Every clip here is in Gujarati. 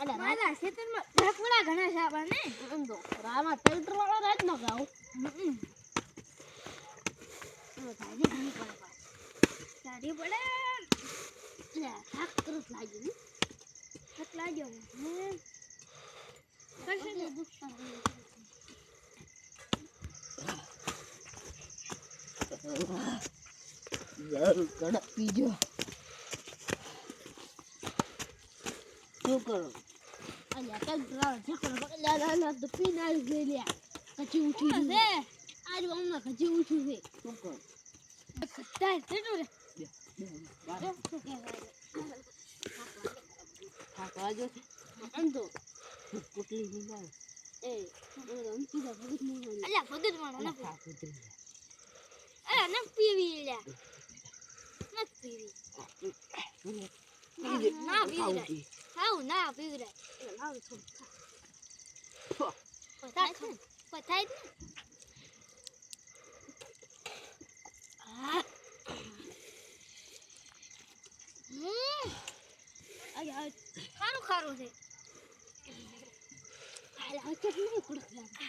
મારા ખેતરમાં ઢાકડા ઘણા છે આપણને એમ તો રામાં ટ્રેક્ટર વાળો રાત ન ગાવ તાજી ઘણી પડે તાજી પડે થાક તરત લાગ્યું થાક લાગ્યો કરશે ને દુખતા યાર કડક પીજો શું કરો અલ્યા ટ્રેક્ટર વાળો ઢાકડા લા તો પીના ગઈ લ્યા કચી ઉઠી છે આજ હમણાં કચી ઉઠ્યું છે શું કરો તાય તેડું રે થાકવા જો એમ તો કુટલી લીધા એ અંકી ભગત નું અલ્યા ભગત માણો ના થાક ઉતરી અલ્યા ન પીવી લ્યા ન પીવી ના પીવી હાઉ ના પીવી રે લાવ થોડું ખા કોઈ થાય ને અલ્યા ખારું ખારું છે અલ્યા ચટણી કડક લાગે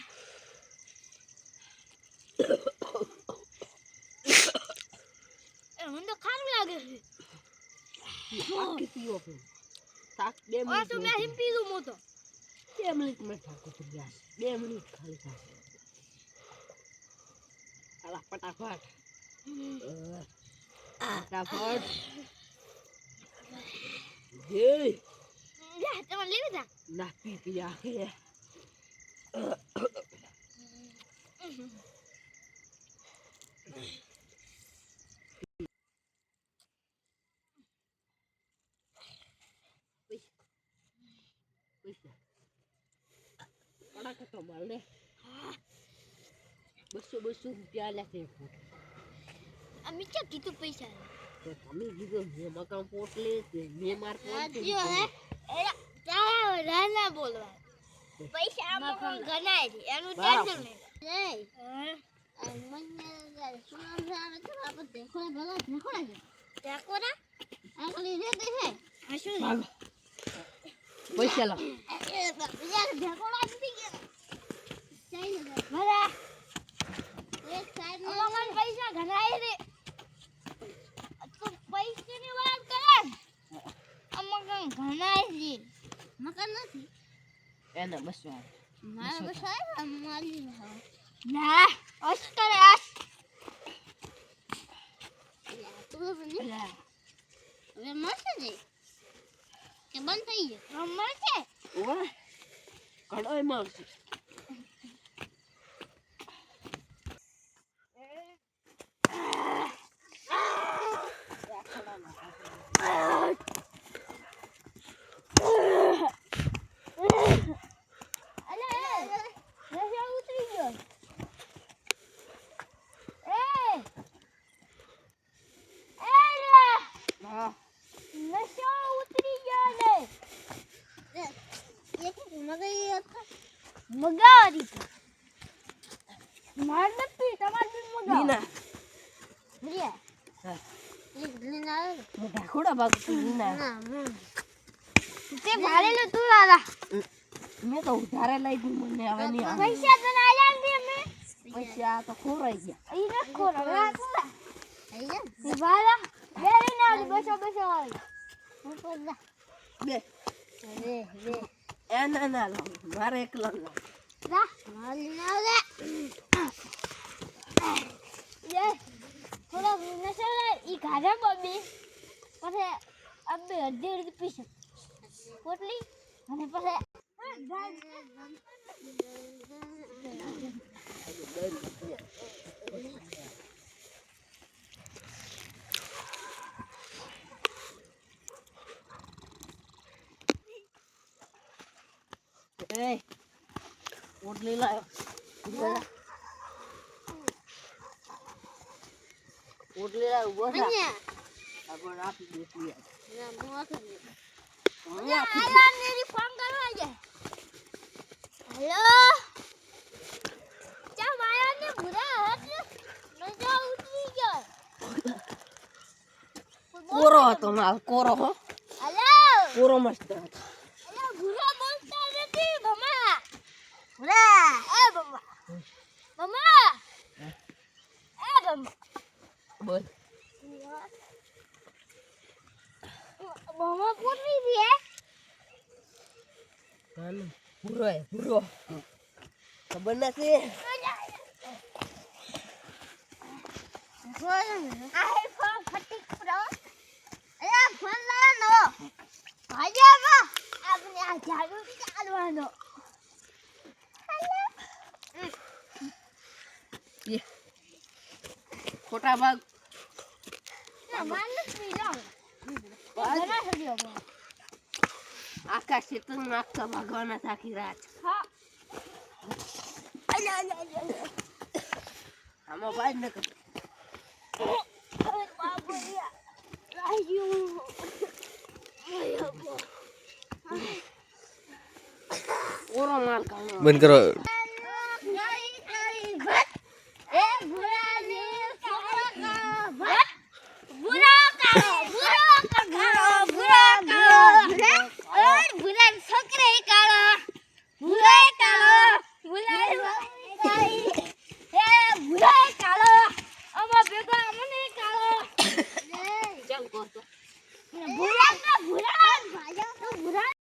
મને તો ખારું લાગે છે થાક પીવો થાક 2 મિનિટ આ તો મેં હિમ પીધું મોતો 2 મિનિટ માં થાક ઉતરી જશે 2 મિનિટ ખાલી થશે આલા ફટાફટ ફટાફટ જે યા તમે લેવી જા ના પી આખે કડાક તો માલ ને 200 રૂપિયા લેશે આ મીચા કીધું પૈસા તો તમે કીધું મેં મકાન પોટ લે છે મેં માર પોટ જો હે એલા તારા રાના બોલવા પૈસા આમાં ગણાય છે એનું ટેન્શન નહીં એ મને સુનામ આવે તો આપણે દેખો ભલા દેખો ને દેખો ના આકલી રે દે હે આ શું પૈસા લા યાર દેખો ના દી ગયા ચાઈ ને ભલા એક સાઈડ માં પૈસા ગણાય રે તો પૈસાની વાત કરે અમગન ગણાય છે મકાન નથી એને બસ મારા બસાય મારી ના અસ કરે અસ તું બની હવે મળશે જ કે બંધ થઈ ગયો મળશે ઓય કડોય મળશે મગારી માર નથી તમારે મગા નીના રિયા હા એક લીના મોટા ખોડા ભાગ નીના ના તે ભાડે લે તું લાલા મેં તો ઉધારે લઈ દીધું મને હવે નહીં આવે પૈસા તો ના આલ્યા દે મે પૈસા તો ખોરાઈ ગયા ઈ ન ખોરા તું આઈ જા વાલા બે લઈને આવી બસો આવી હું પૈસા બે રે એના ના લાવ મારે એકલા લાવ રા માલી ના લે યે થોડા નસલા ઈ ગાડા બબી પછી અબે અડધી પીસે પોટલી અને પછી એ પોટલી લાવ પોટલી લાવ ઉભો થા આપણ આપી દેતી ના મોક હવે આપી આલા મેરી ફોન કરવા છે હેલો ચા માયા ને ભૂરા હટ મજા ઉતરી ગયો કોરો હતો માલ કોરો હો હેલો કોરો મસ્ત હતો હેલો ભૂરા ભૂરા એ બમ્મા બમ્મા એ બમ્મા બોલ બમ્મા પૂરી છે કાનું પૂરો ખબર નથી આઈફોન 30 પ્રો અરે ફોન લાવવાનો ભાઈયા આપણે આ જાદુ ચાલવાનો ખોટા ભાગ માનસ પીલો ઘણા સડીઓ આખા ક્ષેત્રમાં આખા ભગવાનના આખી રાત હા આમાં ભાઈ ન કર બાબુયા રાયુ ઓરો માલ કાનો બંધ કરો એ ભૂરા ને ભૂરા છોકરે કાળો ભૂરા કાળો ભૂરા કાળો આમાં ભેગો અમને કાળો ચમ કરતો ભૂરા